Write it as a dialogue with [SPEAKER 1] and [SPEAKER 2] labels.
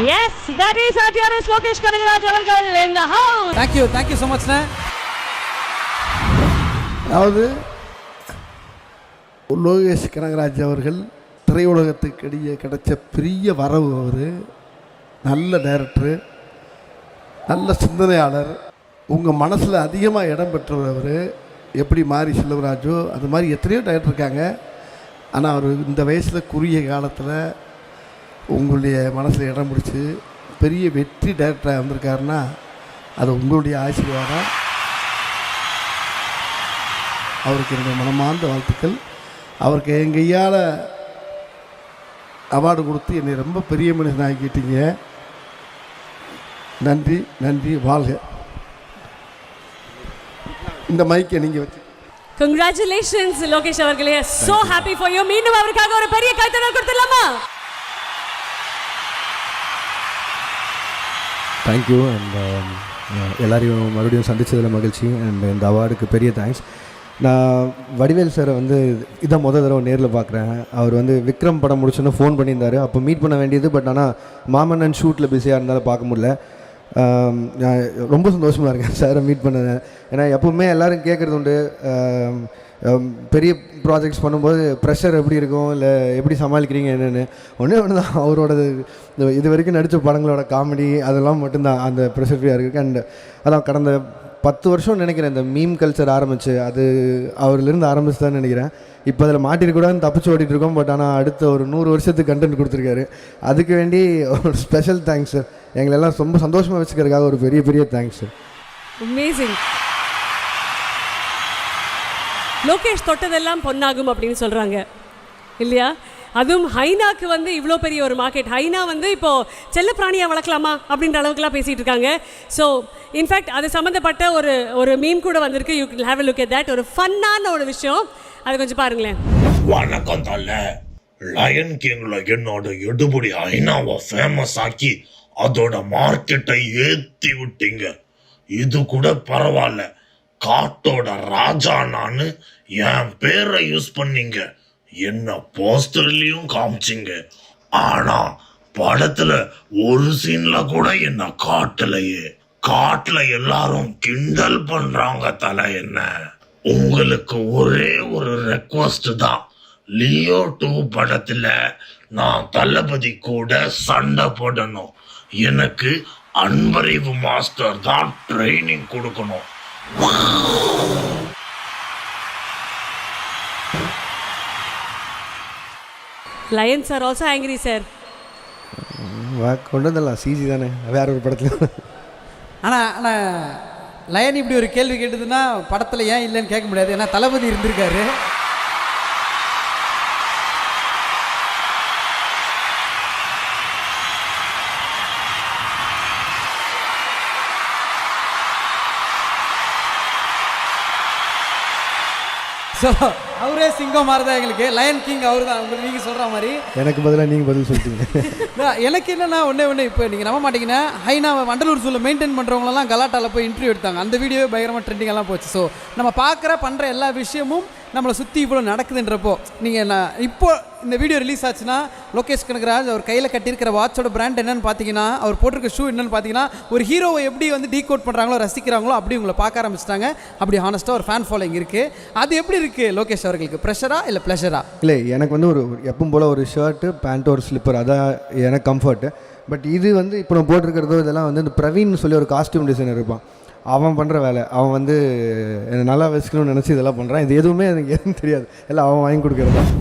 [SPEAKER 1] Yes, that is RTRS Lokesh Kanagaraj அவர்கள் in the house.
[SPEAKER 2] Thank you so much na.
[SPEAKER 3] அதாவது லோகேஷ் கனகராஜ் அவர்கள் திரையுலகத்துக்கு இடையே கிடைச்ச பெரிய வரவு. அவர் நல்ல டைரக்டரு, நல்ல சிந்தனையாளர், உங்கள் மனசில் அதிகமாக இடம் பெற்றவர். அவர் எப்படி மாரி செல்வராஜோ அது மாதிரி எத்தனையோ டைரக்டர் இருக்காங்க. ஆனால் அவர் இந்த வயசில் குறுகிய காலத்தில் உங்களுடைய மனசில் இடம் பிடிச்சி பெரிய வெற்றி டைரக்டராக வந்திருக்காருன்னா அது உங்களுடைய ஆசீர்வாதம். அவருக்கு என்னுடைய மனமார்ந்த வாழ்த்துக்கள். அவருக்கு என் கையால் அவார்டு கொடுத்து என்னை ரொம்ப பெரிய மனுஷன் ஆக்கிட்டீங்க. நன்றி நன்றி, வாழ்க. இந்த மைக்கை நீங்கள் வச்சு
[SPEAKER 1] Congratulations Lokesh அவர்களே, so happy for you. மீண்டும் அவருக்காக ஒரு பெரிய கைத்தட்டல் கொடுத்துடலாமா?
[SPEAKER 4] தேங்க்யூ. அண்ட் எல்லாரையும் மறுபடியும் சந்தித்ததில் மகிழ்ச்சி. அண்ட் இந்த அவார்டுக்கு பெரிய தேங்க்ஸ். நான் வடிவேல் சாரை இதான் தடவை நேரில் பார்க்குறேன். அவர் விக்ரம் படம் முடிச்சோன்னு ஃபோன் பண்ணியிருந்தார். அப்போ மீட் பண்ண வேண்டியது, பட் ஆனால் மாமன்னன் ஷூட்டில் பிஸியாக இருந்தாலும் பார்க்க முடியல. நான் ரொம்ப சந்தோஷமாக இருக்கேன் சாரை மீட் பண்ணது. ஏன்னா எப்போவுமே எல்லோரும் கேட்குறது உண்டு, பெரிய ப்ராஜெக்ட்ஸ் பண்ணும்போது ப்ரெஷர் எப்படி இருக்கும், இல்லை எப்படி சமாளிக்கிறீங்க என்னென்னு. ஒன்று தான், அவரோடது இது வரைக்கும் நடித்த படங்களோட காமெடி அதெல்லாம் மட்டும்தான் அந்த ப்ரெஷர் ஃப்ரீயாக இருக்குது. அண்ட் அதான் கடந்த 10 வருஷம் நினைக்கிறேன் இந்த மீம் கல்ச்சர் ஆரம்பிச்சு, அது அவர்லேருந்து ஆரம்பிச்சு தான் நினைக்கிறேன். இப்போ அதில் மாட்டிருக்கூடாதுன்னு தப்பிச்சு ஓட்டிகிட்ருக்கோம். பட் ஆனால் அடுத்த ஒரு 100 வருஷத்துக்கு கண்டென்ட் கொடுத்துருக்காரு. அதுக்கு வேண்டி ஒரு ஸ்பெஷல் தேங்க்ஸ் சார். எங்களெல்லாம் ரொம்ப சந்தோஷமாக வச்சுக்கிறதுக்காக ஒரு பெரிய பெரிய தேங்க்ஸ் சார்.
[SPEAKER 1] அமேசிங். லோகேஷ் தொட்டதெல்லாம் பொன்னாகும் அப்படின்னு சொல்கிறாங்க இல்லையா? அதுவும் ஹைனாக்கு இவ்வளோ பெரிய ஒரு மார்க்கெட். ஹைனா இப்போது செல்ல பிராணியாக வளர்க்கலாமா அப்படின்ற அளவுக்குலாம் பேசிகிட்டு இருக்காங்க. ஸோ இன்ஃபேக்ட் அது சம்மந்தப்பட்ட ஒரு மீம் கூட வந்திருக்கு. You can have a look at that. ஒரு ஃபன்னான ஒரு விஷயம், அது கொஞ்சம் பாருங்களேன்.
[SPEAKER 5] வணக்கம் தல. லயன் கிங்ல என்னோட எடுபடி ஹைனாவை ஃபேமஸ் ஆக்கி அதோட மார்க்கெட்டை ஏற்றி விட்டீங்க. இது கூட பரவாயில்ல, காட்டோட ராஜா நான் என் பேரை யூஸ் பண்ணீங்க, என்ன போஸ்டர்லயும் காமிச்சிங்க. ஆனா படத்துல ஒரு சீன்ல கூட என்ன காட்டலையே. காட்டுல எல்லாரும் கிண்டல் பண்றாங்க தல. என்ன உங்களுக்கு ஒரே ஒரு ரெக்வஸ்ட் தான், லியோ 2 படத்துல நான் தளபதி கூட சண்டை போடணும். எனக்கு அன்பறிவு மாஸ்டர் தான் ட்ரைனிங் கொடுக்கணும்.
[SPEAKER 1] Lions are also angry sir.
[SPEAKER 4] கொண்டு வந்துடலாம், சிஜி தானே வேற ஒரு படத்தில்.
[SPEAKER 2] ஆனால் லயன் இப்படி ஒரு கேள்வி கேட்டதுன்னா படத்தில் ஏன் இல்லைன்னு கேட்க முடியாது. ஏன்னா தளபதி இருந்திருக்காரு. ஸோ அவரே சிங்கம் மாதிரி தான் எங்களுக்கு. லயன் கிங் அவர் தான். உங்களுக்கு நீங்கள் சொல்கிற மாதிரி
[SPEAKER 4] எனக்கு பதிலாக நீங்கள் பதில் சொல்லிட்டீங்க.
[SPEAKER 2] எனக்கு என்னென்னா ஒன்று இப்போ நீங்கள் நம்ப மாட்டீங்கன்னா, ஹைனா வண்டலூர் சூழல் மெயின்டைன் பண்ணுறவங்களெல்லாம் கலாட்டாவில் போய் இன்டர்வியூ எடுத்தாங்க. அந்த வீடியோவே பயங்கரமாக ட்ரெண்டிங்கெல்லாம் போச்சு. ஸோ நம்ம பண்ணுற எல்லா விஷயமும் நம்மளை சுற்றி இவ்வளோ நடக்குதுன்றப்போ, நீங்கள் நான் இப்போ இந்த வீடியோ ரிலீஸ் ஆச்சுன்னா லோகேஷ் கனகராஜ் அவர் கையில் கட்டியிருக்கிற வாட்சோட பிராண்ட் என்னென்னு பார்த்தீங்கன்னா, அவர் போட்டிருக்க ஷூ என்னென்னு பார்த்தீங்கன்னா, ஒரு ஹீரோவை எப்படி டீகோட் பண்ணுறாங்களோ ரசிக்கிறாங்களோ அப்படி உங்களை பார்க்க ஆரம்பிச்சிட்டாங்க. அப்படி ஹானஸ்ட்டாக ஒரு ஃபேன் ஃபாலோயிங் இருக்குது. அது எப்படி இருக்குது லோகேஷ் அவர்களுக்கு? ப்ரெஷரா இல்லை ப்ளஷரா?
[SPEAKER 4] இல்லை, எனக்கு ஒரு எப்பவும் போல் ஒரு ஷர்ட்டு பேண்ட் ஒரு ஸ்லிப்பர், அதான் எனக்கு கம்ஃபர்ட்டு. பட் இது இப்போ நான் போட்டிருக்கிறதோ இதெல்லாம் இந்த பிரவீன் சொல்லி ஒரு காஸ்டியூம் டிசைனர் இருப்பான். அவன் பண்ணுற வேலை. அவன் என்னை நல்லா வச்சுக்கணும்னு நினச்சி இதெல்லாம் பண்ணுறான். இது எதுவுமே எனக்கு எதுவும் தெரியாது, எல்லாம் அவன் வாங்கி கொடுக்குறது தான்.